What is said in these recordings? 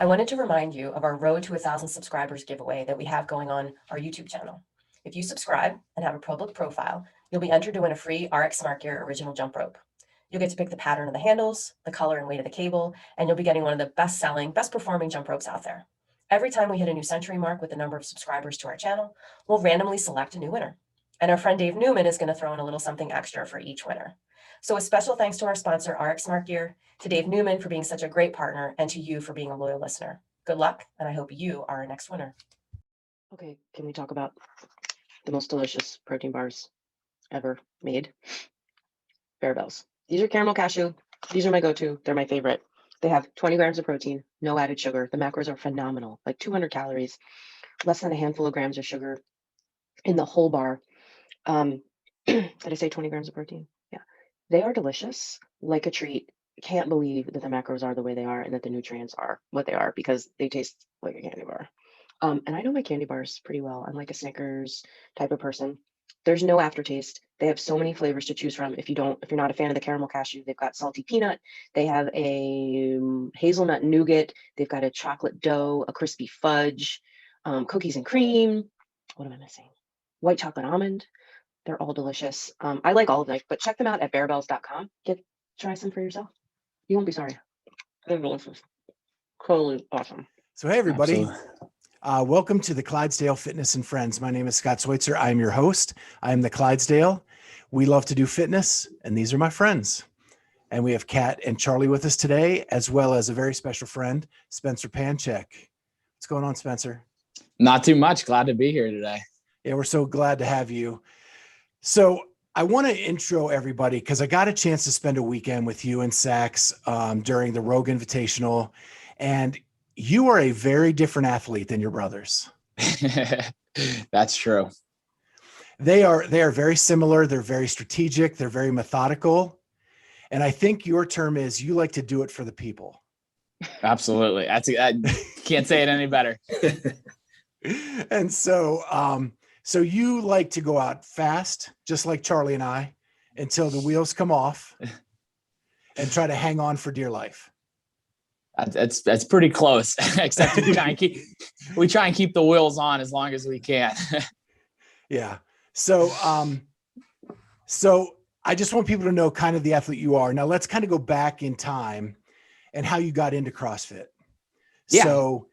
I wanted to remind you of our Road to 1,000 subscribers giveaway that we have going on our YouTube channel. If you subscribe and have a public profile, you'll be entered to win a free RX Smart Gear original jump rope. You'll get to pick the pattern of the handles, the color and weight of the cable, and you'll be getting one of the best-selling, best-performing jump ropes out there. Every time we hit a new century mark with the number of subscribers to our channel, we'll randomly select a new winner. And our friend Dave Newman is going to throw in a little something extra for each winner. So a special thanks to our sponsor, RX Smart Gear, to Dave Newman for being such a great partner, and to you for being a loyal listener. Good luck, and I hope you are our next winner. Okay, can we talk about the most delicious protein bars ever made? Barabells. These are caramel cashew. These are my go-to. They're my favorite. They have 20 grams of protein, no added sugar. The macros are phenomenal, like 200 calories, less than a handful of grams of sugar in the whole bar. Did I say 20 grams of protein? Yeah. They are delicious, like a treat. Can't believe that the macros are the way they are and that the nutrients are what they are, because they taste like a candy bar. And I know my candy bars pretty well. I'm like a Snickers type of person. There's no aftertaste. They have so many flavors to choose from. If you're not a fan of the caramel cashew, they've got salty peanut. They have a hazelnut nougat. They've got a chocolate dough, a crispy fudge, cookies and cream. What am I missing? White chocolate almond. They're all delicious. I like all of them, but check them out at barabells.com. Try some for yourself. You won't be sorry. They're delicious. Totally awesome. So, hey, everybody. Absolutely. Welcome to the Clydesdale Fitness and Friends. My name is Scott Switzer. I'm your host. I am the Clydesdale. We love to do fitness, and these are my friends. And we have Kat and Charlie with us today, as well as a very special friend, Spencer Panchik. What's going on, Spencer? Not too much. Glad to be here today. Yeah, we're so glad to have you. So I want to intro everybody because I got a chance to spend a weekend with you and Sax during the Rogue Invitational, and you are a very different athlete than your brothers. That's true. They are very similar. They're very strategic. They're very methodical. And I think your term is you like to do it for the people. Absolutely. I can't say it any better. And so, so you like to go out fast, just like Charlie and I, until the wheels come off and try to hang on for dear life. That's pretty close, except we try and keep the wheels on as long as we can. Yeah. So, so I just want people to know kind of the athlete you are. Now let's kind of go back in time and how you got into CrossFit. Yeah. So,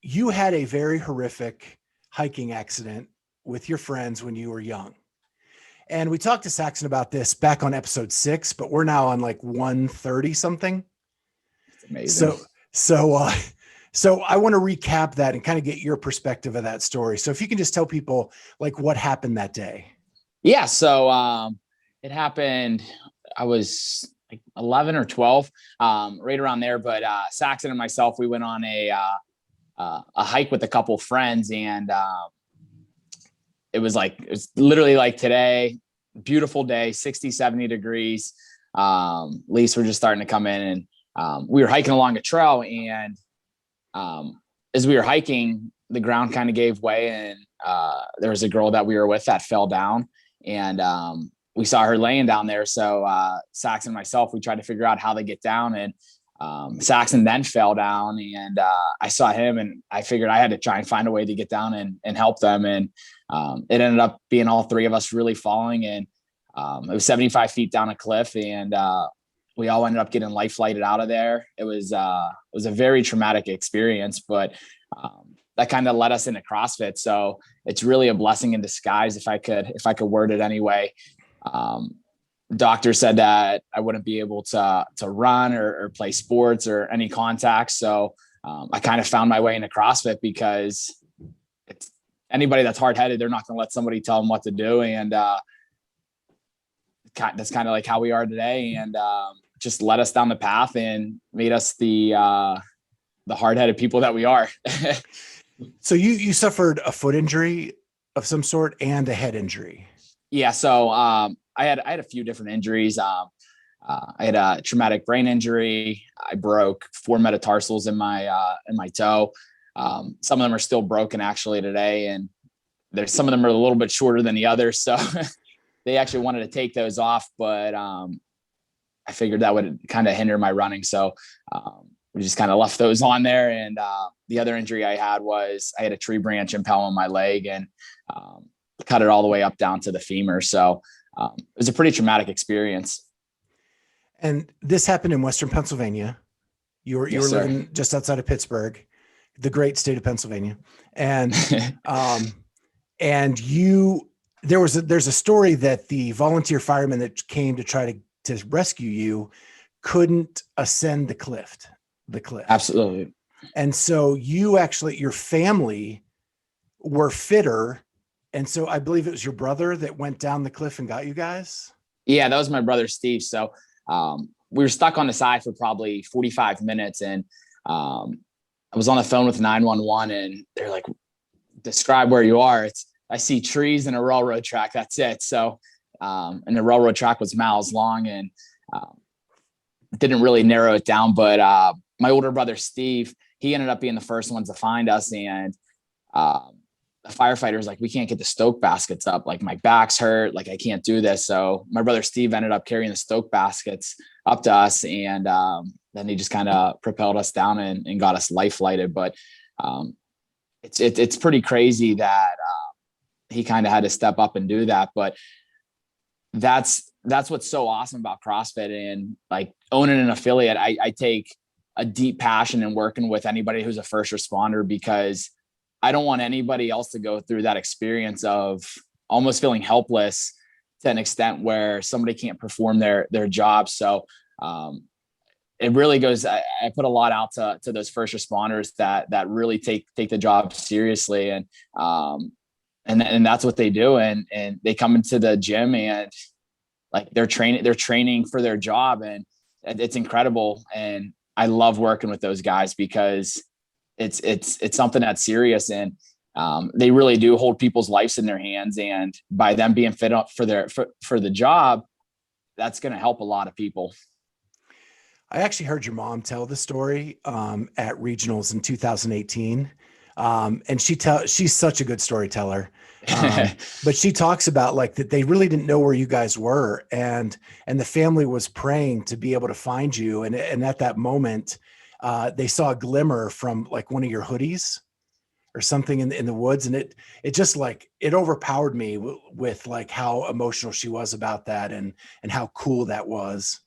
you had a very horrific hiking accident with your friends when you were young. And we talked to Saxon about this back on episode 6, but we're now on like 130 something. Amazing. So I want to recap that and kind of get your perspective of that story. So if you can just tell people like what happened that day. Yeah. So it happened, I was like 11 or 12, right around there. But Saxon and myself, we went on a hike with a couple of friends, and it was literally like today, beautiful day, 60, 70 degrees. Leaves were just starting to come in, and we were hiking along a trail, and as we were hiking, the ground kind of gave way, and there was a girl that we were with that fell down, and we saw her laying down there. So Saxon and myself, we tried to figure out how to get down, and Saxon then fell down, and I saw him, and I figured I had to try and find a way to get down and help them. And it ended up being all three of us really falling, and it was 75 feet down a cliff, and we all ended up getting life flighted out of there. It was a very traumatic experience, but that kind of led us into CrossFit. So it's really a blessing in disguise, if I could word it anyway. Doctor said that I wouldn't be able to run or play sports or any contact. So I kind of found my way into CrossFit, because it's anybody that's hard-headed, they're not going to let somebody tell them what to do. And that's kind of like how we are today. And just led us down the path and made us the hard-headed people that we are. So you suffered a foot injury of some sort and a head injury. Yeah. So I had a few different injuries. I had a traumatic brain injury. I broke 4 metatarsals in my toe. Some of them are still broken actually today, and some of them are a little bit shorter than the others. So they actually wanted to take those off, but I figured that would kind of hinder my running. So we just kind of left those on there. And the other injury I had was I had a tree branch impale on my leg and cut it all the way up down to the femur. So it was a pretty traumatic experience. And this happened in Western Pennsylvania. You were Yes, sir. living just outside of Pittsburgh, the great state of Pennsylvania. And there's a story that the volunteer firemen that came to try to rescue you couldn't ascend the cliff. Absolutely. And so your family were fitter. And so I believe it was your brother that went down the cliff and got you guys. Yeah, that was my brother, Steve. So we were stuck on the side for probably 45 minutes. And I was on the phone with 911 and they're like, describe where you are. I see trees and a railroad track. That's it. So, and the railroad track was miles long and didn't really narrow it down. But my older brother, Steve, he ended up being the first ones to find us. And the firefighter's like, we can't get the stoke baskets up. Like my back's hurt. Like I can't do this. So my brother, Steve, ended up carrying the stoke baskets up to us. And then he just kind of propelled us down and got us life flighted. But it's pretty crazy that he kind of had to step up and do that. But that's what's so awesome about CrossFit and like owning an affiliate. I take a deep passion in working with anybody who's a first responder because I don't want anybody else to go through that experience of almost feeling helpless to an extent where somebody can't perform their job. So it really goes, I put a lot out to those first responders that really take the job seriously. And that's what they do. And they come into the gym and like they're training for their job, and it's incredible. And I love working with those guys because it's something that's serious, and they really do hold people's lives in their hands. And by them being fit up for the job, that's going to help a lot of people. I actually heard your mom tell the story at regionals in 2018. And she's such a good storyteller. But she talks about like that they really didn't know where you guys were, and the family was praying to be able to find you. And at that moment, they saw a glimmer from like one of your hoodies or something in the woods. And it just like, it overpowered me with like how emotional she was about that and how cool that was.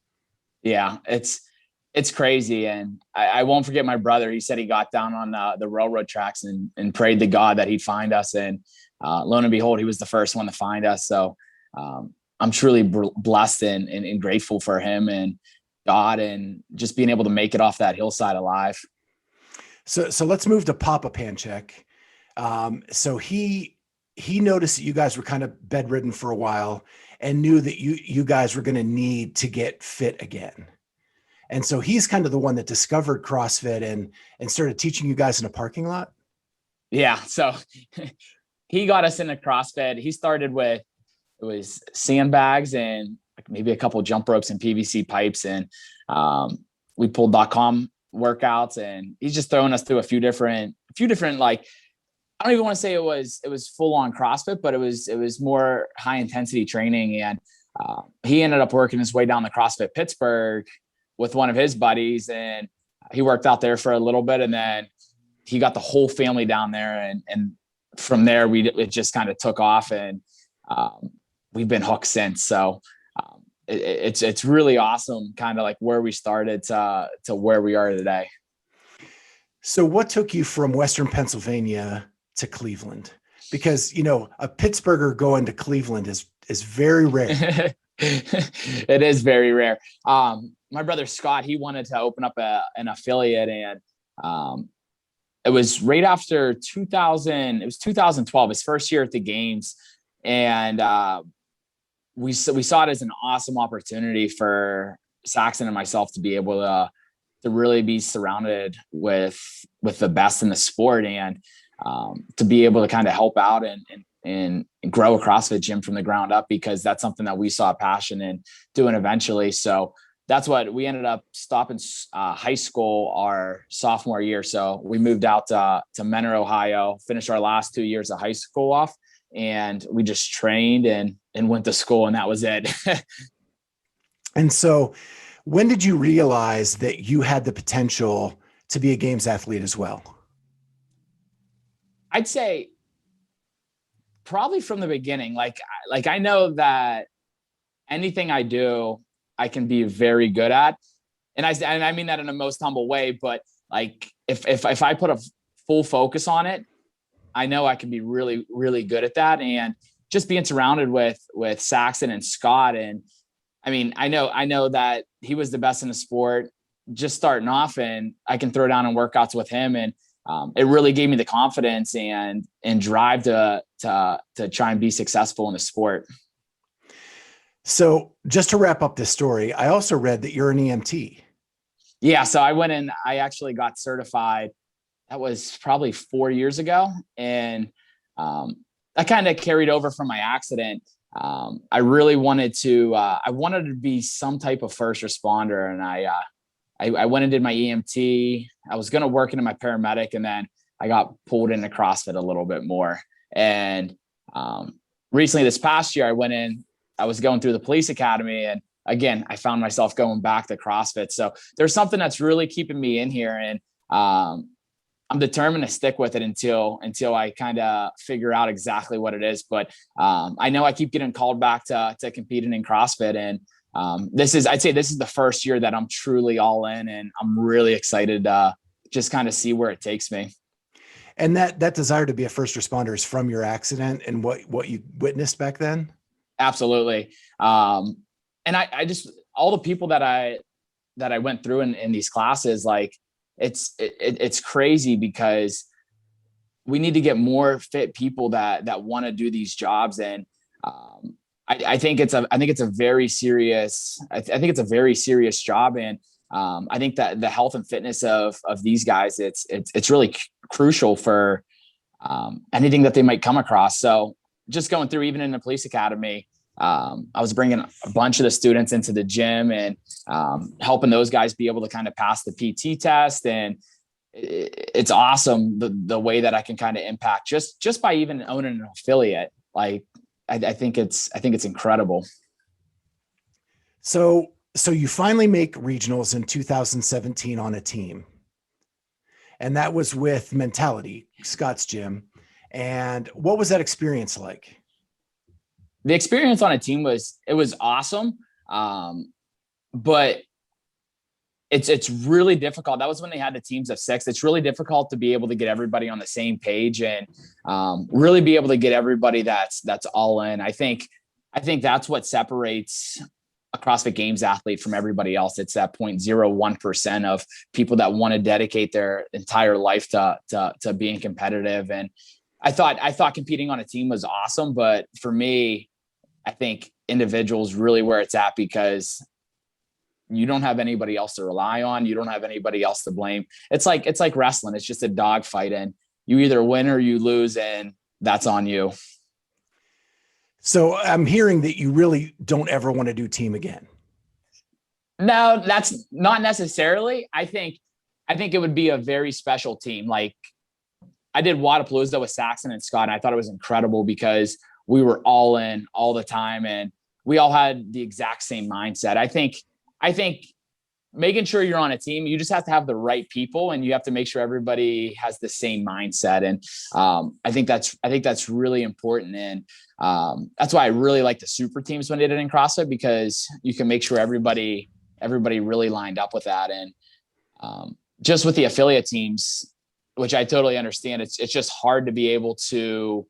Yeah, it's crazy. And I won't forget my brother. He said he got down on the railroad tracks and prayed to God that he'd find us. And lo and behold, he was the first one to find us. So I'm truly blessed and grateful for him and God and just being able to make it off that hillside alive. So let's move to Papa Panchik. So he noticed that you guys were kind of bedridden for a while and knew that you guys were going to need to get fit again. And so he's kind of the one that discovered CrossFit and started teaching you guys in a parking lot. Yeah. So he got us into CrossFit. He started with, it was sandbags and maybe a couple of jump ropes and PVC pipes. And we pulled .com workouts, and he's just throwing us through a few different, like, I don't even want to say it was full on CrossFit, but it was more high intensity training. And he ended up working his way down to CrossFit Pittsburgh with one of his buddies, and he worked out there for a little bit, and then he got the whole family down there. And from there, it just kind of took off, and we've been hooked since. So it's really awesome, kind of like where we started to where we are today. So what took you from Western Pennsylvania to Cleveland? Because, a Pittsburgher going to Cleveland is very rare. It is very rare. My brother Scott, he wanted to open up an affiliate, and it was right after 2000. It was 2012, his first year at the games, and we saw it as an awesome opportunity for Saxon and myself to be able to really be surrounded with the best in the sport, and to be able to kind of help out and grow a CrossFit gym from the ground up, because that's something that we saw passion in doing eventually. So that's what we ended up stopping high school our sophomore year. So we moved out to Menor, Ohio, finished our last 2 years of high school off, and we just trained and went to school, and that was it. And so when did you realize that you had the potential to be a games athlete as well? I'd say probably from the beginning. Like I know that anything I do, I can be very good at. And I mean that in the most humble way, but like if I put a full focus on it, I know I can be really, really good at that. And just being surrounded with Saxon and Scott. And I mean, I know that he was the best in the sport just starting off, and I can throw down in workouts with him. And it really gave me the confidence and drive to try and be successful in the sport. So just to wrap up this story, I also read that you're an EMT. Yeah. So I went in, I actually got certified. That was probably 4 years ago. And that kind of carried over from my accident. I really wanted to be some type of first responder. And I went and did my EMT. I was going to work into my paramedic, and then I got pulled into CrossFit a little bit more. And recently this past year, I was going through the police academy, and again, I found myself going back to CrossFit. So there's something that's really keeping me in here, and I'm determined to stick with it until I kind of figure out exactly what it is. But I know I keep getting called back to competing in CrossFit, and I'd say this is the first year that I'm truly all in, and I'm really excited to just kind of see where it takes me. And that desire to be a first responder is from your accident and what you witnessed back then? Absolutely. And I just, all the people that I went through in these classes, like it's crazy, because we need to get more fit people that want to do these jobs. And I think it's a very serious job. And I think that the health and fitness of these guys, it's really crucial for anything that they might come across. So just going through, even in the police academy, I was bringing a bunch of the students into the gym and helping those guys be able to kind of pass the PT test. And it's awesome the way that I can kind of impact just by even owning an affiliate. Like I think it's incredible. So you finally make regionals in 2017 on a team, and that was with Mentality, Scott's gym. And what was that experience like? The experience on a team was awesome. But it's really difficult. That was when they had the teams of 6. It's really difficult to be able to get everybody on the same page and really be able to get everybody that's all in. I think that's what separates a CrossFit Games athlete from everybody else. It's that 0.01% of people that want to dedicate their entire life to being competitive. And I thought competing on a team was awesome, but for me, I think individuals really where it's at, because you don't have anybody else to rely on. You don't have anybody else to blame. It's like wrestling. It's just a dog fight, and you either win or you lose, and that's on you. So I'm hearing that you really don't ever want to do team again. No, that's not necessarily. I think it would be a very special team. Like I did Wadapalooza with Saxon and Scott, and I thought it was incredible because we were all in all the time, and we all had the exact same mindset. I think making sure you're on a team, you just have to have the right people, and you have to make sure everybody has the same mindset. And I think that's really important. And that's why I really like the super teams when they did it in CrossFit, because you can make sure everybody really lined up with that. And just with the affiliate teams, which I totally understand, it's just hard to be able to,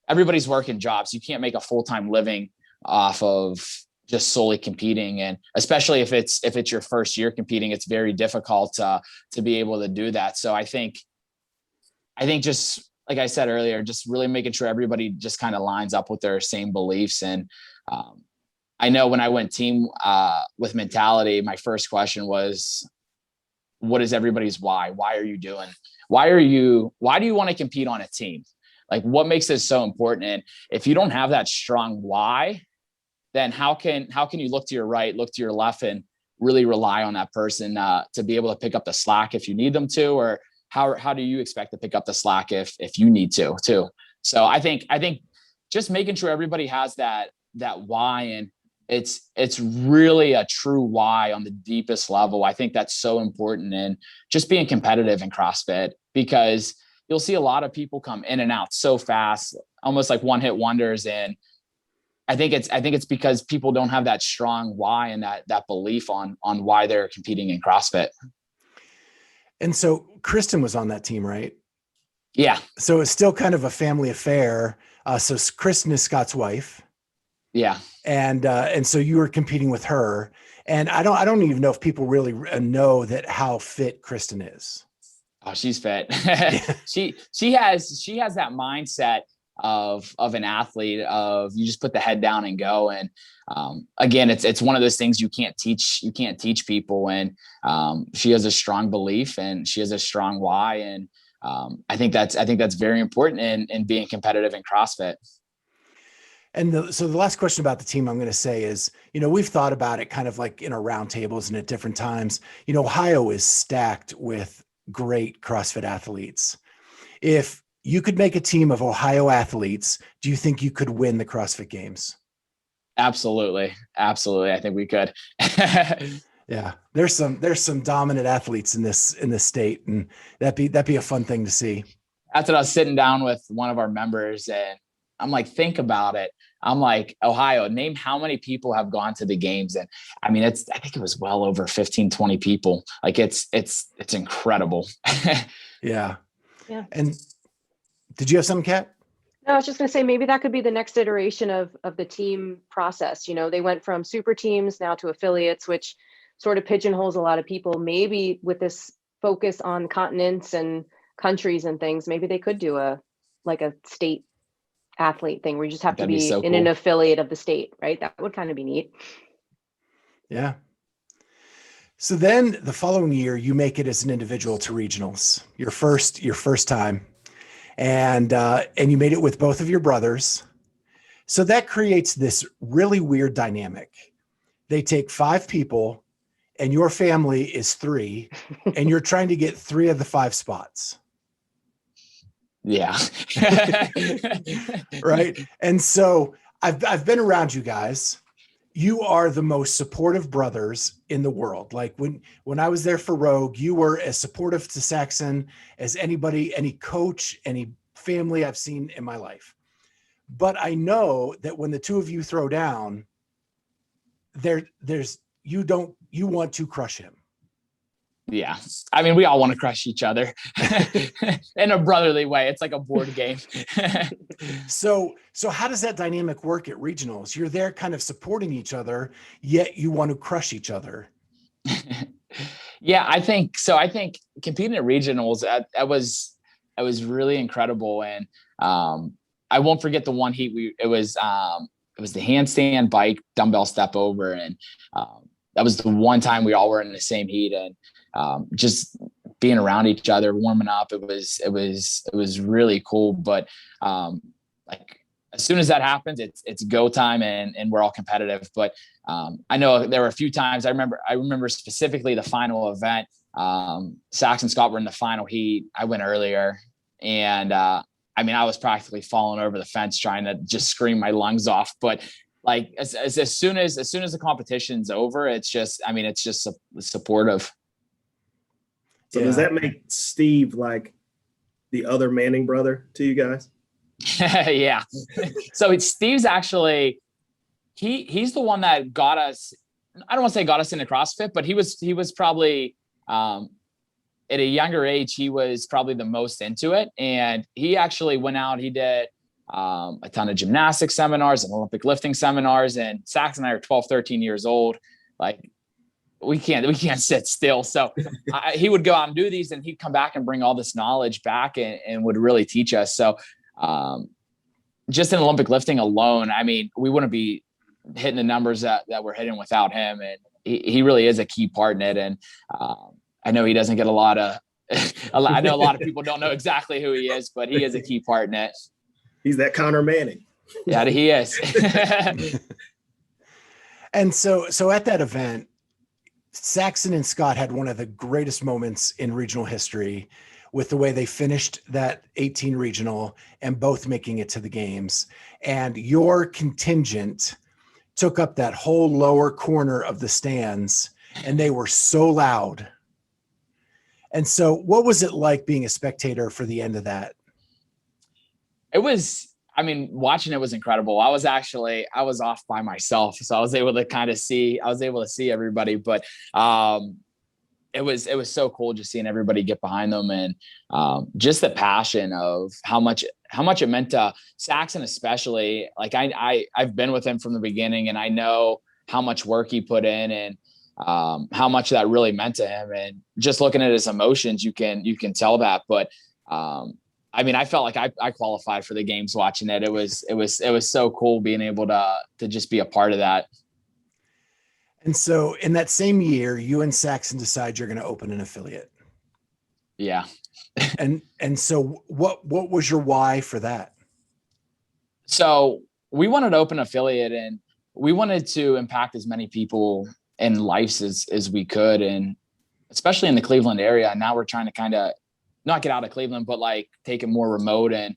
everybody's working jobs. You can't make a full-time living off of just solely competing. And especially if it's your first year competing, it's very difficult to be able to do that. So I think just like I said earlier, just really making sure everybody just kind of lines up with their same beliefs. And I know when I went team with Mentality, my first question was, what is everybody's why? Why are you doing? Why do you want to compete on a team? Like, what makes this so important? And if you don't have that strong why, then how can you look to your right, look to your left, and really rely on that person to be able to pick up the slack if you need them to, or how do you expect to pick up the slack if you need to too? So I think just making sure everybody has that why, and it's really a true why on the deepest level. I think that's so important, and just being competitive in CrossFit, because you'll see a lot of people come in and out so fast, almost like one hit wonders. And I think it's because people don't have that strong why and that belief on why they're competing in CrossFit. And so Kristen was on that team, right? Yeah. So it's still kind of a family affair. So Kristen is Scott's wife. Yeah. And so you were competing with her, and I don't even know if people really know that how fit Kristen is. Oh, she's fit. She has that mindset of an athlete, of you just put the head down and go. And again, it's one of those things you can't teach people. And she has a strong belief, and she has a strong why. And I think that's very important in being competitive in CrossFit. And so the last question about the team I'm going to say is, we've thought about it kind of like in our roundtables and at different times. Ohio is stacked with great CrossFit athletes. If you could make a team of Ohio athletes, do you think you could win the CrossFit Games? Absolutely. I think we could. Yeah, there's some dominant athletes in this state, and that'd be a fun thing to see. That's what I was sitting down with one of our members, and I'm like, think about it. I'm like, Ohio, name how many people have gone to the games. And I mean, I think it was well over 15, 20 people. Like it's incredible. Yeah. Yeah. And did you have something, Kat? No, I was just going to say, maybe that could be the next iteration of the team process. They went from super teams now to affiliates, which sort of pigeonholes a lot of people. Maybe with this focus on continents and countries and things, maybe they could do a state athlete thing where you just have to be so in cool. an affiliate of the state, right? That would kind of be neat. Yeah. So then the following year, you make it as an individual to regionals, your first time. And you made it with both of your brothers. So that creates this really weird dynamic. They take 5 people and your family is 3, and you're trying to get 3 of the 5 spots. Yeah. Right. And so I've been around you guys. You are the most supportive brothers in the world. Like when I was there for Rogue, you were as supportive to Saxon as anybody, any coach, any family I've seen in my life. But I know that when the 2 of you throw down, you want to crush him. Yeah. I mean, we all want to crush each other in a brotherly way. It's like a board game. So how does that dynamic work at regionals? You're there kind of supporting each other, yet you want to crush each other. Yeah, I think so. I think competing at regionals, that was really incredible. And I won't forget the one heat. It was the handstand bike dumbbell step over. And that was the one time we all were in the same heat, and just being around each other, warming up. It was really cool. But like as soon as that happens, it's go time, and we're all competitive. But I know there were a few times I remember specifically the final event. Sax and Scott were in the final heat. I went earlier, and I mean, I was practically falling over the fence trying to just scream my lungs off. But like as soon as the competition's over, it's just supportive. So does that make Steve like the other Manning brother to you guys? Yeah. So Steve's actually, he's the one that got us, I don't want to say got us into CrossFit, but he was probably, at a younger age, he was probably the most into it. And he actually went out, he did a ton of gymnastics seminars and Olympic lifting seminars. And Sax and I are 12, 13 years old. Like we can't sit still. So he would go out and do these, and he'd come back and bring all this knowledge back and would really teach us. So just in Olympic lifting alone, I mean, we wouldn't be hitting the numbers that we're hitting without him. And he really is a key part in it. And I know he doesn't get a lot of, I know a lot of people don't know exactly who he is, but he is a key part in it. He's that Connor Manning. Yeah, he is. And so at that event, Saxon and Scott had one of the greatest moments in regional history with the way they finished that 18 regional and both making it to the games. And your contingent took up that whole lower corner of the stands, and they were so loud. And so what was it like being a spectator for the end of that? It was, I mean, watching it was incredible. I was off by myself. So I was able to see everybody, but, it was so cool just seeing everybody get behind them, and just the passion of how much it meant to Saxon, especially. Like I've been with him from the beginning, and I know how much work he put in, and how much that really meant to him. And just looking at his emotions, you can tell that. But I mean, I felt like I qualified for the games watching it. It was so cool being able to just be a part of that. And so in that same year, you and Saxon decide you're going to open an affiliate. Yeah. And so what was your why for that? So we wanted to open an affiliate, and we wanted to impact as many people in lives as we could. And especially in the Cleveland area. Now we're trying to kind of not get out of Cleveland, but like take it more remote and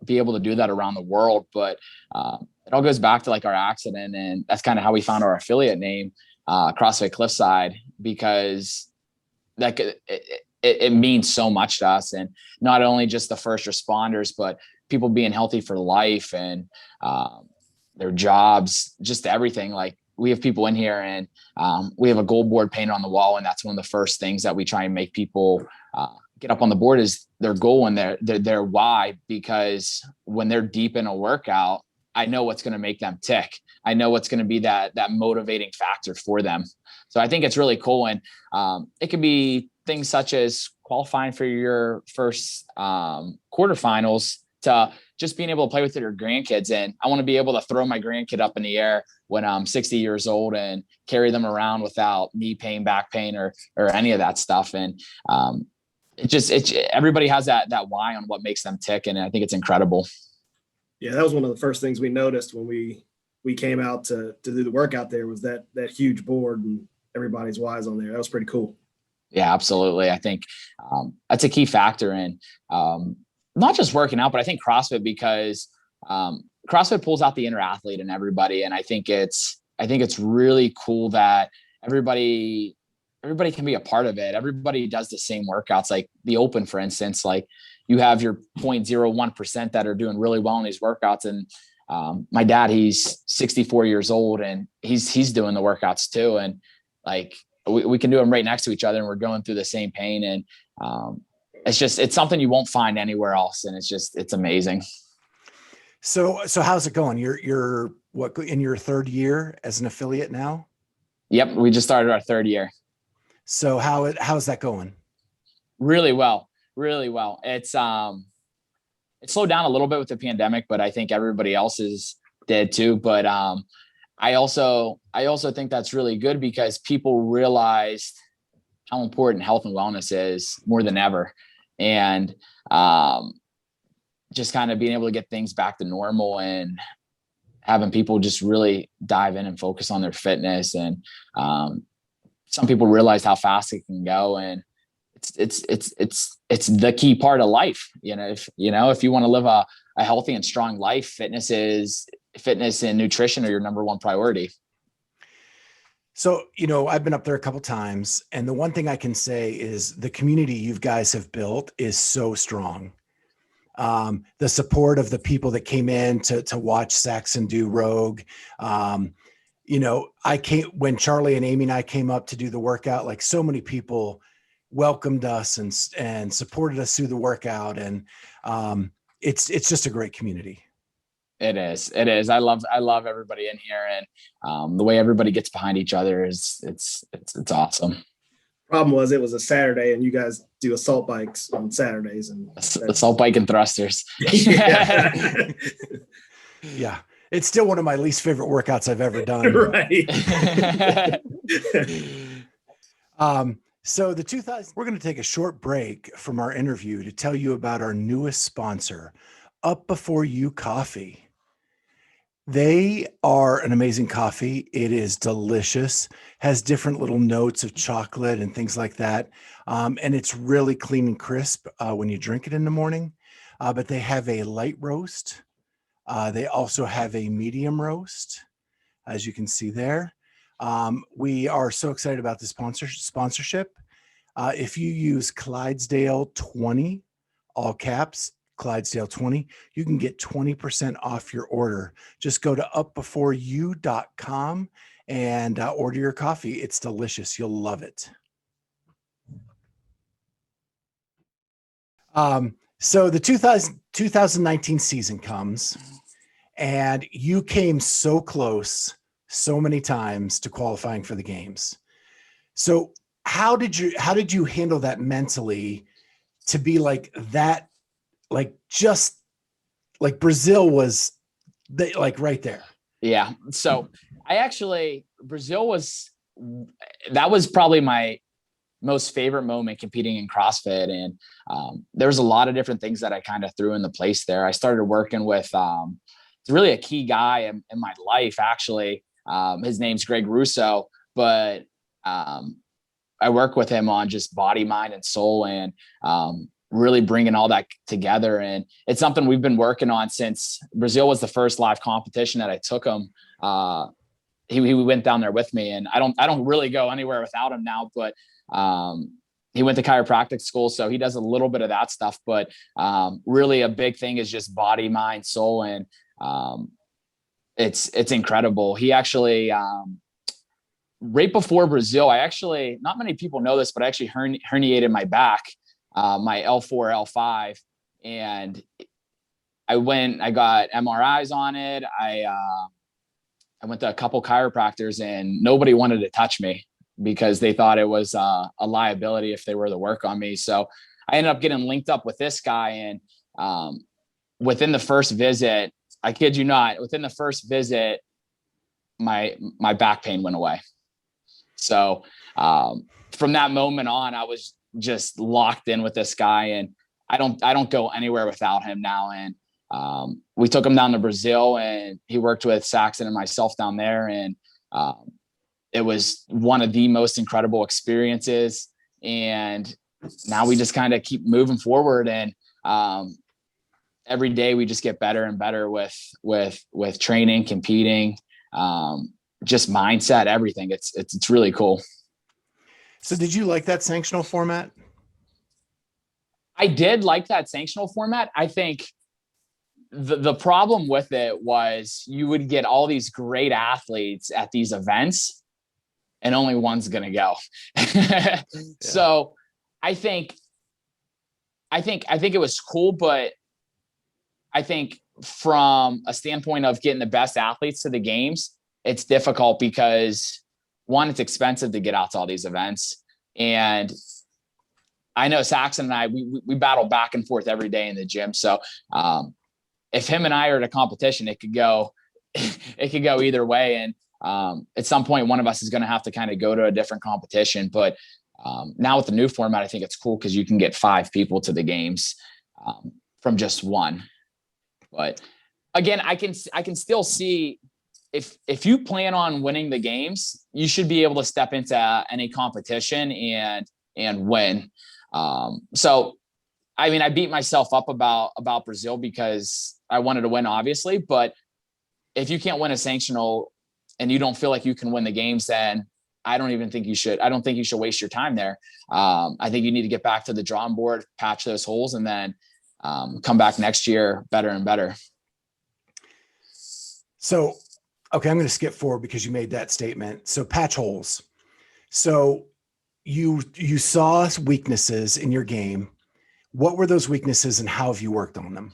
be able to do that around the world. But it all goes back to like our accident, and that's kind of how we found our affiliate name, CrossFit Cliffside, because like it means so much to us. And not only just the first responders, but people being healthy for life and their jobs, just everything. Like we have people in here, and we have a goal board painted on the wall. And that's one of the first things that we try and make people get up on the board is their goal and their why, because when they're deep in a workout, I know what's going to make them tick. I know what's going to be that motivating factor for them. So I think it's really cool. And it could be things such as qualifying for your first quarterfinals to just being able to play with your grandkids. And I want to be able to throw my grandkid up in the air when I'm 60 years old and carry them around without knee pain, back pain, or any of that stuff. And everybody has that why on what makes them tick. And I think it's incredible. Yeah, that was one of the first things we noticed when we came out to do the workout there, was that huge board and everybody's whys on there. That was pretty cool. Yeah, absolutely. I think that's a key factor in not just working out, but I think CrossFit, because CrossFit pulls out the inner athlete in everybody. And I think it's really cool that everybody can be a part of it. Everybody does the same workouts. Like the Open, for instance, like you have your 0.01% that are doing really well in these workouts. And my dad, he's 64 years old, and he's doing the workouts too. And like we can do them right next to each other, and we're going through the same pain. And it's something you won't find anywhere else. And it's amazing. So how's it going? You're what, in your third year as an affiliate now? Yep. We just started our third year. So how's that going? Really well. Really well. It slowed down a little bit with the pandemic, but I think everybody else's did too. But I also think that's really good, because people realized how important health and wellness is more than ever. And just kind of being able to get things back to normal and having people just really dive in and focus on their fitness. And some people realize how fast it can go, and it's the key part of life. If you want to live a healthy and strong life, fitness and nutrition are your number one priority. So, I've been up there a couple times, and the one thing I can say is the community you guys have built is so strong. The support of the people that came in to watch Saxon do Rogue. When Charlie and Amy and I came up to do the workout, like so many people welcomed us and supported us through the workout. And it's just a great community. It is. I love everybody in here, and the way everybody gets behind each other it's awesome. Problem was, it was a Saturday, and you guys do assault bikes on Saturdays, and assault bike and thrusters. Yeah. Yeah. It's still one of my least favorite workouts I've ever done. Right. So we're going to take a short break from our interview to tell you about our newest sponsor, Up Before You Coffee. They are an amazing coffee. It is delicious, has different little notes of chocolate and things like that. And it's really clean and crisp when you drink it in the morning. But they have a light roast. They also have a medium roast. as you can see there. We are so excited about this sponsorship. If you use Clydesdale 20, all caps, Clydesdale 20, you can get 20% off your order. Just go to upbeforeyou.com and order your coffee. It's delicious. You'll love it. So the 2019 season comes, and you came so close so many times to qualifying for the games. So how did you handle that mentally to be like that, like just like Brazil was like right there? Yeah. So Brazil that was probably my most favorite moment competing in CrossFit. And there was a lot of different things that I kind of threw into place there. I started working with it's really a key guy in my life, actually. His name's Greg Russo, but I work with him on just body, mind, and soul, and really bringing all that together. And it's something we've been working on since Brazil was the first live competition that I took him. He went down there with me, and I don't really go anywhere without him now, but he went to chiropractic school, so he does a little bit of that stuff, but really a big thing is just body, mind, soul. And it's incredible. He actually, right before Brazil, not many people know this, but I actually herniated my back, my L4, L5. And I got MRIs on it. I went to a couple chiropractors, and nobody wanted to touch me because they thought it was a liability if they were to work on me. So I ended up getting linked up with this guy. And within the first visit, I kid you not, within the first visit, my back pain went away. So from that moment on, I was just locked in with this guy, and I don't go anywhere without him now. And we took him down to Brazil, and he worked with Saxon and myself down there. And it was one of the most incredible experiences. And now we just kind of keep moving forward. And every day we just get better and better with training, competing, just mindset, everything. It's really cool. So did you like that sanctional format? I did like that sanctional format. I think the problem with it was you would get all these great athletes at these events, and only one's going to go. Yeah. So I think it was cool, but I think from a standpoint of getting the best athletes to the games, it's difficult because one, it's expensive to get out to all these events. And I know Saxon and I, we battle back and forth every day in the gym. So if him and I are at a competition, it could go either way. And at some point, one of us is going to have to kind of go to a different competition. But now with the new format, I think it's cool because you can get 5 people to the games from just one. But again, I can still see if you plan on winning the games, you should be able to step into any competition and win. So, I mean, I beat myself up about Brazil because I wanted to win, obviously. But if you can't win a sanctional and you don't feel like you can win the games, then I don't think you should waste your time there. I think you need to get back to the drawing board, patch those holes, and then come back next year better and better. So, okay, I'm going to skip forward because you made that statement. So patch holes. So you saw weaknesses in your game. What were those weaknesses and how have you worked on them?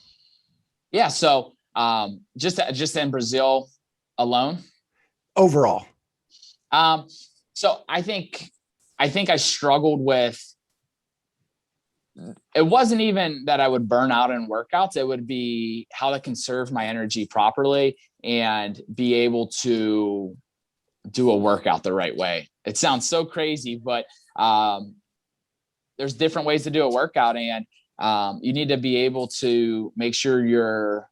Yeah. So just in Brazil alone. Overall. So I think I struggled with, it wasn't even that I would burn out in workouts. It would be how to conserve my energy properly and be able to do a workout the right way. It sounds so crazy, but there's different ways to do a workout, and you need to be able to make sure you're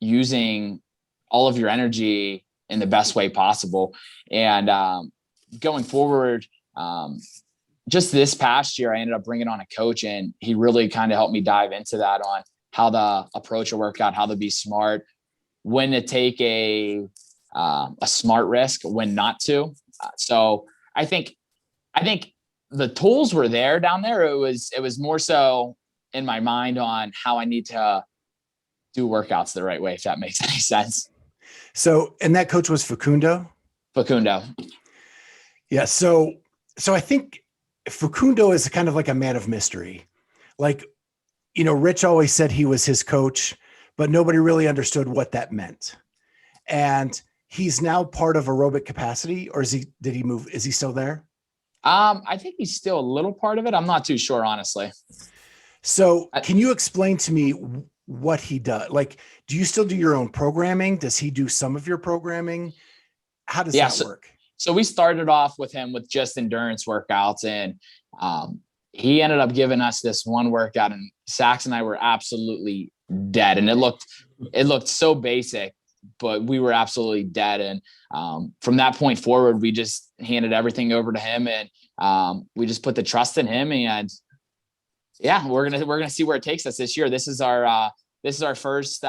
using all of your energy in the best way possible. And going forward, just this past year, I ended up bringing on a coach, and he really kind of helped me dive into that on how to approach a workout, how to be smart, when to take a a smart risk when not to. So I think the tools were there down there. It was more so in my mind on how I need to do workouts the right way, if that makes any sense. So, and that coach was Facundo. Facundo. Yeah. So I think Facundo is kind of like a man of mystery. Like, Rich always said he was his coach, but nobody really understood what that meant. And he's now part of Aerobic Capacity, or did he move? Is he still there? I think he's still a little part of it. I'm not too sure, honestly. So can you explain to me what he does? Like, do you still do your own programming? Does he do some of your programming? How does that work? So we started off with him with just endurance workouts, and he ended up giving us this one workout, and Sax and I were absolutely dead. And it looked so basic, but we were absolutely dead. And from that point forward, we just handed everything over to him, and we just put the trust in him. And yeah, we're gonna see where it takes us this year. This is our first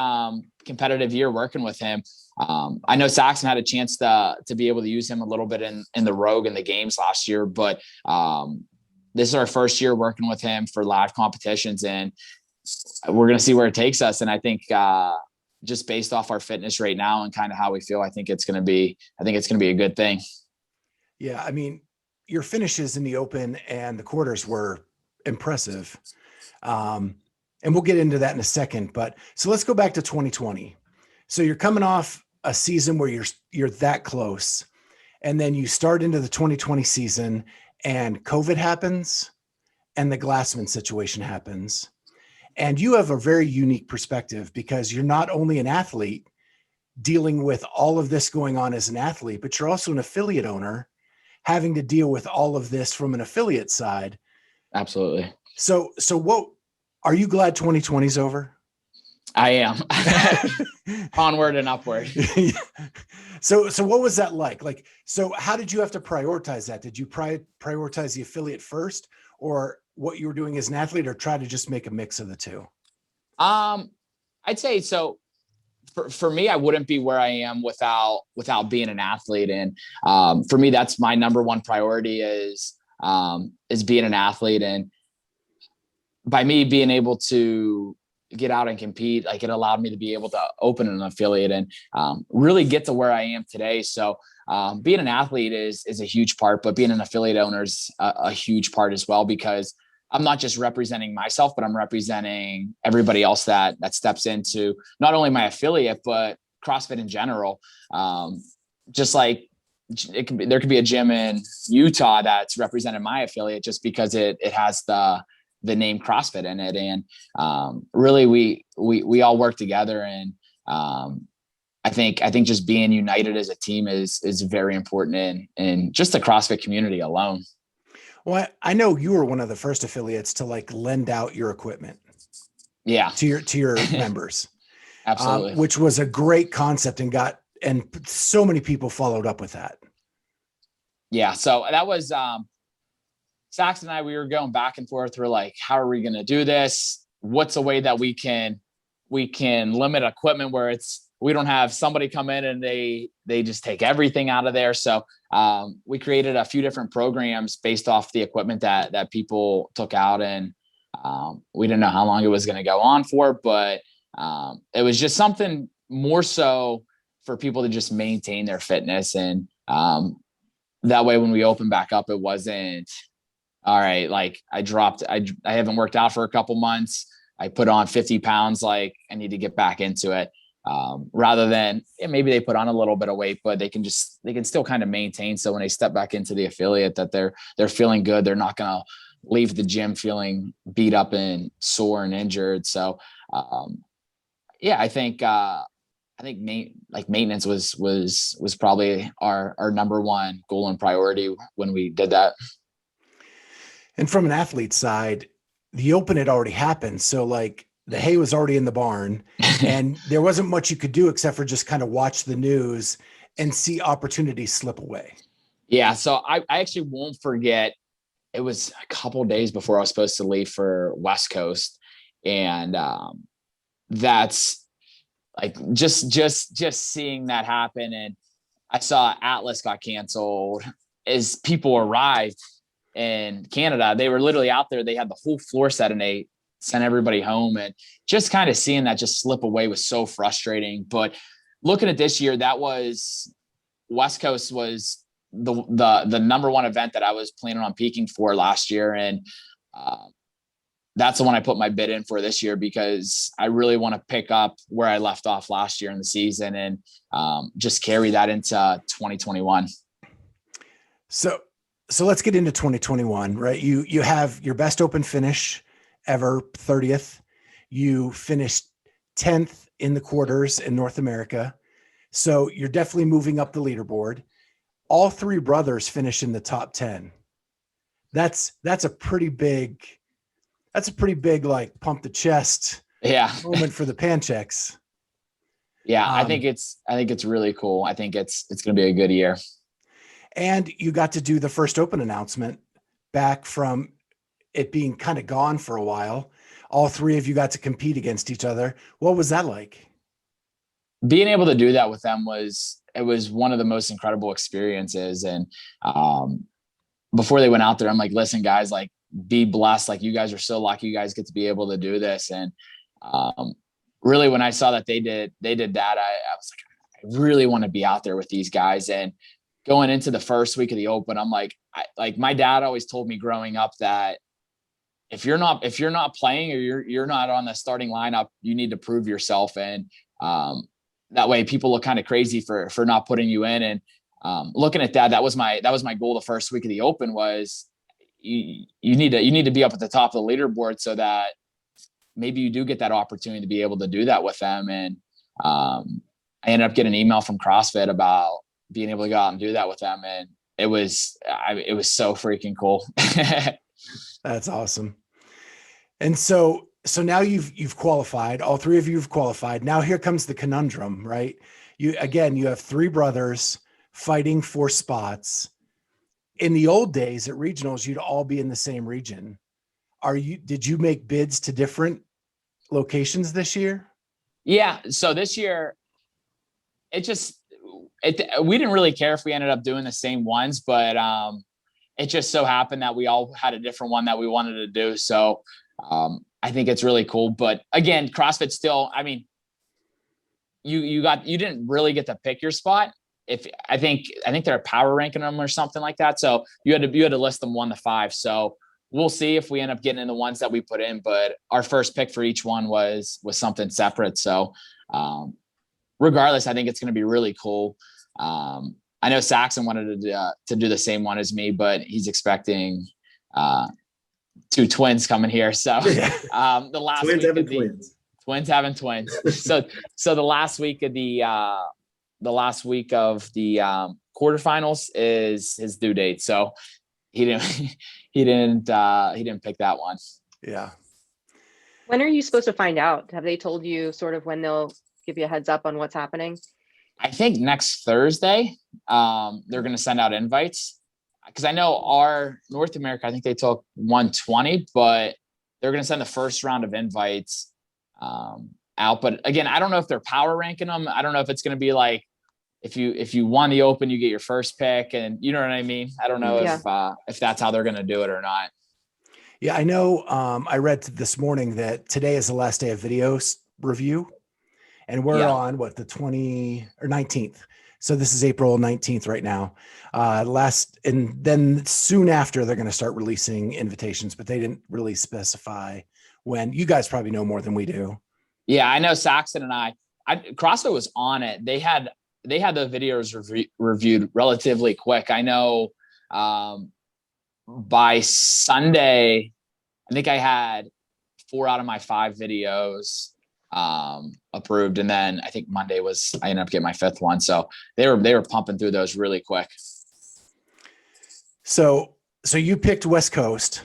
competitive year working with him. I know Saxon had a chance to be able to use him a little bit in the Rogue and the games last year, but this is our first year working with him for live competitions, and we're going to see where it takes us. And I think just based off our fitness right now and kind of how we feel, I think it's going to be a good thing. Yeah. I mean, your finishes in the open and the quarters were impressive. And we'll get into that in a second, but so let's go back to 2020. So you're coming off a season where you're that close, and then you start into the 2020 season and COVID happens and the Glassman situation happens. And you have a very unique perspective because you're not only an athlete dealing with all of this going on as an athlete, but you're also an affiliate owner having to deal with all of this from an affiliate side. Absolutely. So what, are you glad 2020 is over? I am. Onward and upward. So what was that like? So how did you have to prioritize that? Did you prioritize the affiliate first, or what you were doing as an athlete, or try to just make a mix of the two? I'd say so. For me, I wouldn't be where I am without being an athlete. And for me, that's my number one priority is being an athlete. And by me being able to get out and compete, like, it allowed me to be able to open an affiliate and really get to where I am today. So being an athlete is a huge part, but being an affiliate owner is a huge part as well, because I'm not just representing myself, but I'm representing everybody else that steps into not only my affiliate, but CrossFit in general. Just like there could be a gym in Utah that's representing my affiliate just because it has the name CrossFit in it. And really we all work together. And I think just being united as a team is very important in just the CrossFit community alone. Well, I know you were one of the first affiliates to lend out your equipment. Yeah. To your members. Absolutely. Which was a great concept and so many people followed up with that. Yeah. So that was, Sax and I, we were going back and forth. We're like, how are we going to do this? What's a way that we can limit equipment where we don't have somebody come in and they just take everything out of there. So we created a few different programs based off the equipment that people took out. And we didn't know how long it was going to go on for, but it was just something more so for people to just maintain their fitness. And that way, when we opened back up, it wasn't, all right, like I haven't worked out for a couple months. I put on 50 pounds. Like, I need to get back into it. Rather than maybe they put on a little bit of weight, but they can still kind of maintain. So when they step back into the affiliate, that they're feeling good. They're not going to leave the gym feeling beat up and sore and injured. So, I think maintenance was probably our number one goal and priority when we did that. And from an athlete side, the open had already happened. So the hay was already in the barn and there wasn't much you could do except for just kind of watch the news and see opportunities slip away. Yeah. So I actually won't forget. It was a couple of days before I was supposed to leave for West Coast. And that's like, just seeing that happen. And I saw Atlas got canceled. As people arrived in Canada, they were literally out there. They had the whole floor set and they sent everybody home. And just kind of seeing that just slip away was so frustrating. But looking at this year, that was West Coast was the number one event that I was planning on peaking for last year. And that's the one I put my bid in for this year because I really want to pick up where I left off last year in the season and just carry that into 2021. So let's get into 2021, right? You have your best open finish ever, 30th. You finished 10th in the quarters in North America. So you're definitely moving up the leaderboard. All three brothers finish in the top 10. That's a pretty big like pump the chest moment for the Panchiks. Yeah, I think it's really cool. I think it's going to be a good year. And you got to do the first open announcement back from it being kind of gone for a while. All three of you got to compete against each other. What was that like? Being able to do that with them was one of the most incredible experiences. And before they went out there, I'm like, listen, guys, like be blessed. Like you guys are so lucky you guys get to be able to do this. And really when I saw that they did that, I was like, I really want to be out there with these guys. And going into the first week of the open, I'm like, my dad always told me growing up that if you're not playing or you're not on the starting lineup, you need to prove yourself. And that way people look kind of crazy for not putting you in. And looking at that was my goal the first week of the open was you need to be up at the top of the leaderboard so that maybe you do get that opportunity to be able to do that with them. And I ended up getting an email from CrossFit about being able to go out and do that with them. And it was so freaking cool. That's awesome. And so now you've qualified. All three of you have qualified. Now here comes the conundrum, right? You have three brothers fighting for spots. In the old days at regionals, you'd all be in the same region. Did you make bids to different locations this year? Yeah. So this year we didn't really care if we ended up doing the same ones, but it just so happened that we all had a different one that we wanted to do. So I think it's really cool. But again, CrossFit still, I mean, you didn't really get to pick your spot. I think they're power ranking them or something like that. So you had to list them 1 to 5. So we'll see if we end up getting in the ones that we put in, but our first pick for each one was something separate. So regardless, I think it's going to be really cool. I know Saxon wanted to do the same one as me, but he's expecting 2 twins coming here. So the last Twins week having of the, twins. Twins having twins. So the last week of the quarterfinals is his due date. So he didn't pick that one. Yeah. When are you supposed to find out? Have they told you sort of when they'll give you a heads up on what's happening? I think next Thursday, they're going to send out invites because I know our North America, I think they took 120, but they're going to send the first round of invites out. But again, I don't know if they're power ranking them. I don't know if it's going to be like, if you won the open, you get your first pick, and you know what I mean? I don't know if that's how they're going to do it or not. Yeah, I know. I read this morning that today is the last day of video review, and we're on the 20 or 19th. So this is April 19th right now. And then soon after they're going to start releasing invitations, but they didn't really specify when. You guys probably know more than we do. Yeah, I know Saxon and I CrossFit was on it. They had the videos reviewed relatively quick. I know by Sunday, I think I had 4 out of my 5 videos approved. And then I think Monday I ended up getting my 5th one. So they were pumping through those really quick. So you picked West Coast.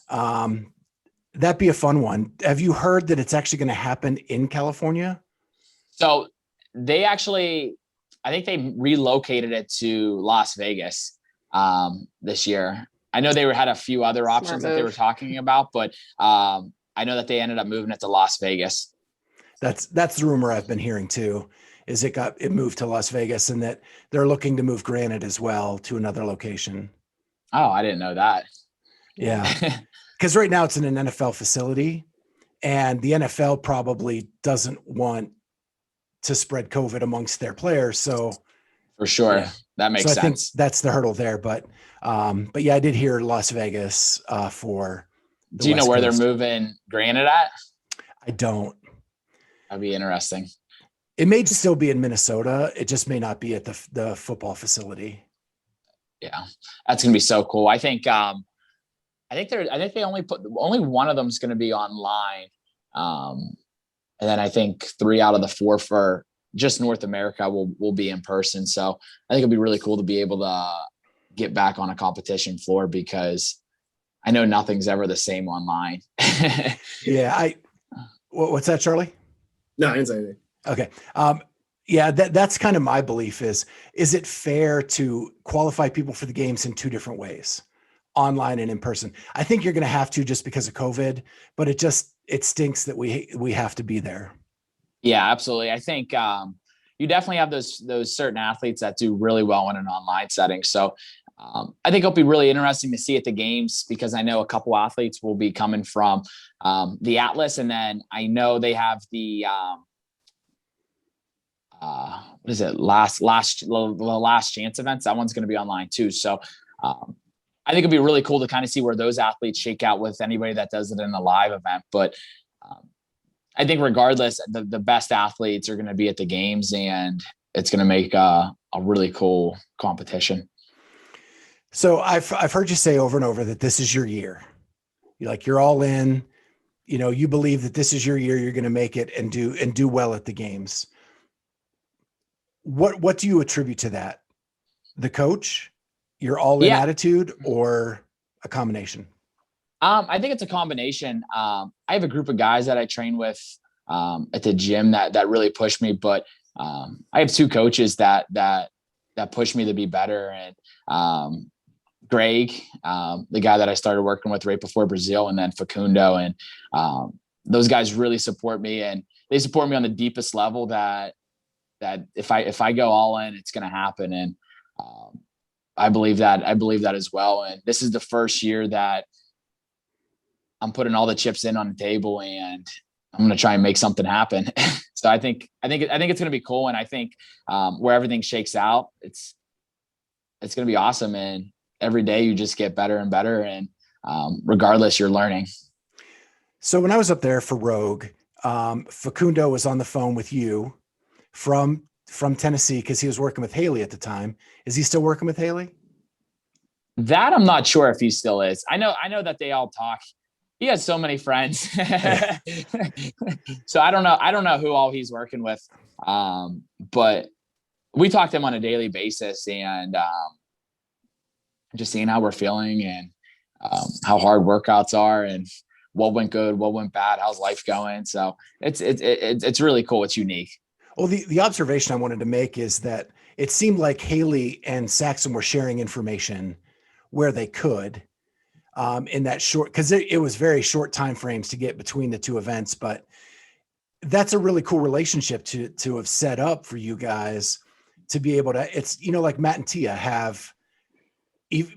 That'd be a fun one. Have you heard that it's actually going to happen in California? So they actually, I think they relocated it to Las Vegas this year. I know they had a few other options that they were talking about, but I know that they ended up moving it to Las Vegas. That's the rumor I've been hearing too, is it moved to Las Vegas, and that they're looking to move Granite as well to another location. Oh, I didn't know that. Yeah. Because right now it's in an NFL facility, and the NFL probably doesn't want to spread COVID amongst their players. So For sure. Yeah. That makes so I think sense. that's the hurdle there. But yeah, I did hear Las Vegas for the Do you know West where Coast. they're moving Granite at? I don't. That'd be interesting. It may still be in Minnesota. It just may not be at the football facility. Yeah, that's gonna be so cool. I think they only one of them is gonna be online, and then I think 3 out of the 4 for just North America will be in person. So I think it'll be really cool to be able to get back on a competition floor, because I know nothing's ever the same online. Yeah. What's that, Charlie? No, I didn't say anything. Okay. Yeah, that's kind of my belief is it fair to qualify people for the games in 2 different ways, online and in person? I think you're going to have to, just because of COVID, but it stinks that we have to be there. Yeah, absolutely. I think you definitely have those certain athletes that do really well in an online setting. So I think it'll be really interesting to see at the games, because I know a couple athletes will be coming from the Atlas, and then I know they have the what is it? The last chance events. That one's going to be online too. So I think it'd be really cool to kind of see where those athletes shake out with anybody that does it in a live event. But I think regardless, the best athletes are going to be at the games, and it's going to make a really cool competition. So I've heard you say over and over that this is your year. You're all in. You believe that this is your year. You're going to make it and do well at the games. What do you attribute to that? The coach, your all-in attitude, or a combination? I think it's a combination. I have a group of guys that I train with at the gym that really push me, but I have 2 coaches that push me to be better. And Greg, the guy that I started working with right before Brazil, and then Facundo, and those guys really support me, and they support me on the deepest level that if I go all in, it's going to happen. And I believe that as well. And this is the first year that I'm putting all the chips in on the table, and I'm going to try and make something happen. So I think it's going to be cool. And I think where everything shakes out, it's going to be awesome. And every day you just get better and better. And regardless, you're learning. So when I was up there for Rogue, Facundo was on the phone with you from Tennessee, because he was working with Haley at the time. Is he still working with Haley? That I'm not sure if he still is. I know that they all talk. He has so many friends. So I don't know who all he's working with. But we talk to him on a daily basis, and just seeing how we're feeling, and how hard workouts are, and what went good, what went bad, how's life going. So it's really cool. It's unique. Well, the observation I wanted to make is that it seemed like Haley and Saxon were sharing information where they could, in that short, because it was very short time frames to get between the 2 events. But that's a really cool relationship to have set up for you guys to be able to. It's like Matt and Tia have,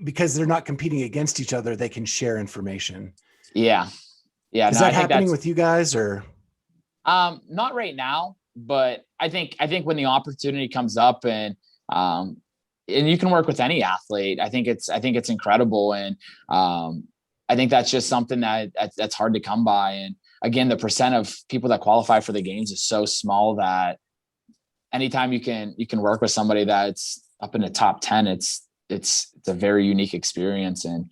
because they're not competing against each other, they can share information. Yeah. Is that happening with you guys, or? Not right now, but I think when the opportunity comes up, and you can work with any athlete, I think it's incredible. And I think that's just something that's hard to come by. And again, the percent of people that qualify for the games is so small that anytime you can work with somebody that's up in the top 10, it's a very unique experience, and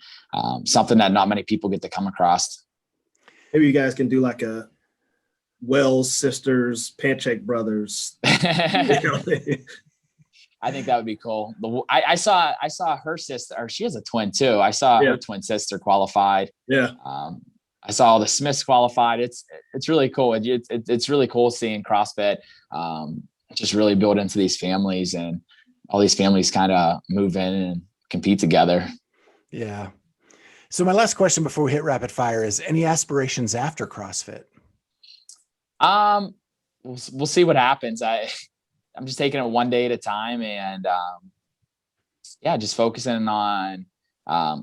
something that not many people get to come across. Maybe you guys can do like a Wells sisters, Panchik brothers. I think that would be cool. I saw her sister, or she has a twin too. I saw her twin sister qualified. Yeah. I saw all the Smiths qualified. It's really cool. It's really cool seeing CrossFit just really build into these families, and all these families kind of move in and compete together. Yeah. So my last question before we hit rapid fire is, any aspirations after CrossFit? We'll see what happens. I'm just taking it one day at a time, and yeah, just focusing on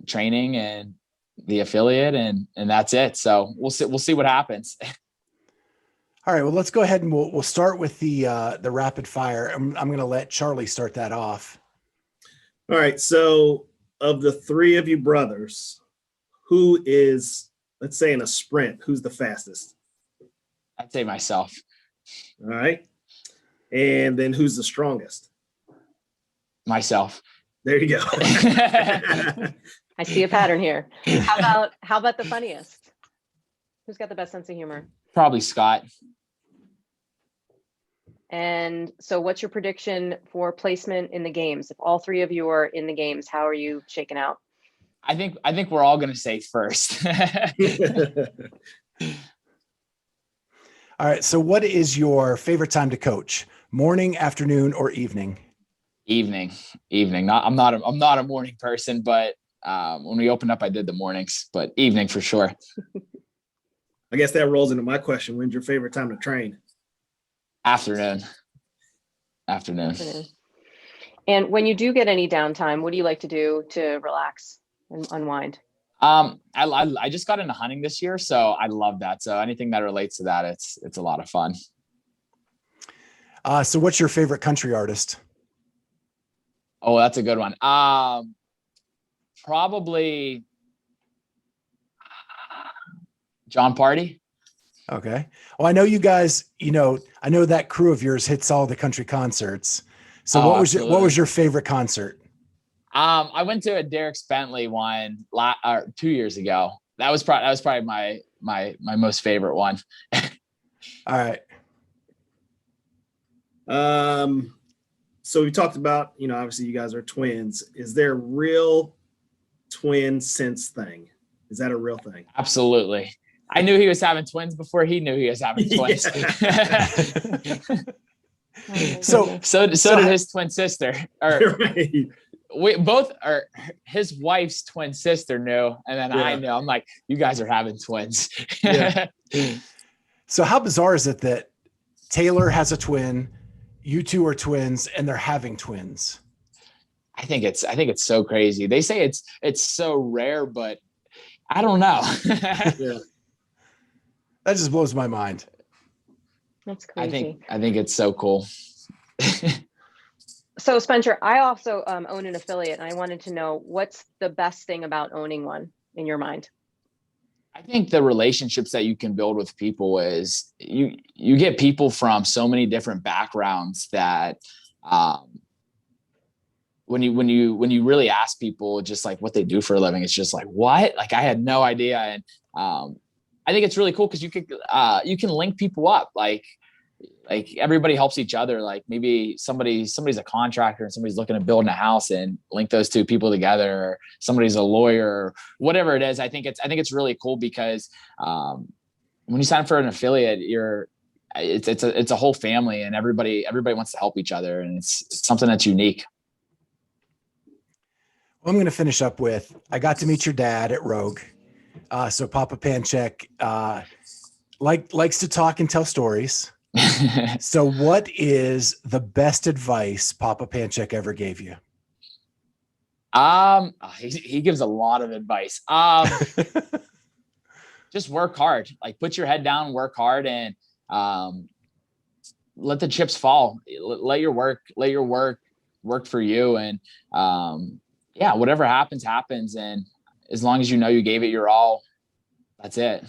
training and the affiliate, and that's it. So we'll see what happens. All right. Well, let's go ahead and we'll start with the rapid fire. I'm going to let Charlie start that off. All right. So of the three of you brothers, who is, let's say in a sprint, who's the fastest? I'd say myself. All right. And then who's the strongest? Myself. There you go. I see a pattern here. How about the funniest? Who's got the best sense of humor? Probably Scott. And so what's your prediction for placement in the games? If all three of you are in the games, how are you shaking out? I think we're all going to say first. All right. So what is your favorite time to coach? Morning, afternoon, or evening? Evening. I'm not a morning person, but when we opened up, I did the mornings, but evening for sure. I guess that rolls into my question. When's your favorite time to train? Afternoon. And when you do get any downtime, what do you like to do to relax and unwind? I just got into hunting this year, so I love that. So anything that relates to that, it's a lot of fun. So what's your favorite country artist? Oh, that's a good one. Probably John Party. Okay. Well, I know you guys, I know that crew of yours hits all the country concerts. So what was your favorite concert? I went to a Derek Bentley one 2 years ago. That was probably my most favorite one. All right. So we talked about, obviously you guys are twins. Is there a real twin sense thing? Is that a real thing? Absolutely. I knew he was having twins before he knew he was having twins. So did his twin sister. Right. We both are. His wife's twin sister knew, and then I knew. I'm like, you guys are having twins. Yeah. So how bizarre is it that Taylor has a twin, you two are twins, and they're having twins? I think it's so crazy. They say it's so rare, but I don't know. Yeah. That just blows my mind. That's crazy. I think it's so cool. So Spencer, I also own an affiliate, and I wanted to know what's the best thing about owning one in your mind? I think the relationships that you can build with people is you get people from so many different backgrounds that when you really ask people just like what they do for a living, it's just like, what? Like I had no idea. And I think it's really cool because you can link people up. Like everybody helps each other. Like maybe somebody's a contractor and somebody's looking at building a house, and link those two people together, or somebody's a lawyer, or whatever it is. I think it's really cool because when you sign up for an affiliate, it's a whole family, and everybody wants to help each other, and it's something that's unique. Well, I'm going to finish up with, I got to meet your dad at Rogue. So Papa Panchik likes to talk and tell stories. So what is the best advice Papa Panchik ever gave you? He gives a lot of advice. Just work hard, like put your head down, work hard, and let the chips fall. Let your work work for you. And whatever happens. And as long as you know you gave it your all, that's it.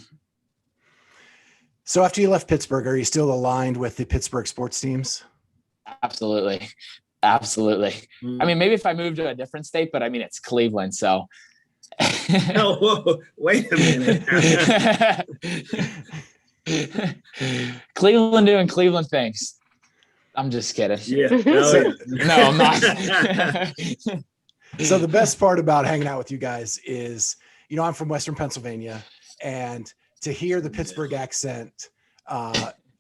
So after you left Pittsburgh, are you still aligned with the Pittsburgh sports teams? Absolutely. I mean, maybe if I moved to a different state, but I mean, it's Cleveland. So. No, whoa, wait a minute. Cleveland doing Cleveland things. I'm just kidding. Yeah. No, I'm not. So the best part about hanging out with you guys is, I'm from Western Pennsylvania, and to hear the Pittsburgh accent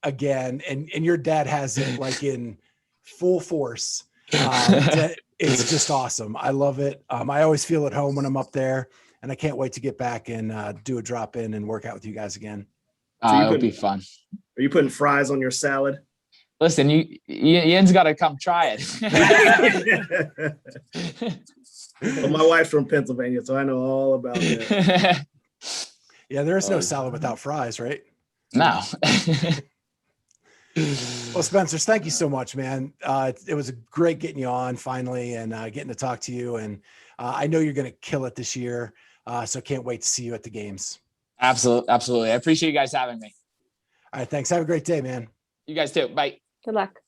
again, and your dad has it like in full force. It's just awesome. I love it. I always feel at home when I'm up there, and I can't wait to get back and do a drop in and work out with you guys again. It'll be fun. Are you putting fries on your salad? Listen, Ian's got to come try it. Well, my wife's from Pennsylvania, so I know all about that. Yeah, there is no Oh, salad without fries, right? No. Well, Spencer, thank you so much, man. It was great getting you on finally and getting to talk to you. And I know you're going to kill it this year. So can't wait to see you at the games. Absolutely. I appreciate you guys having me. All right. Thanks. Have a great day, man. You guys too. Bye. Good luck.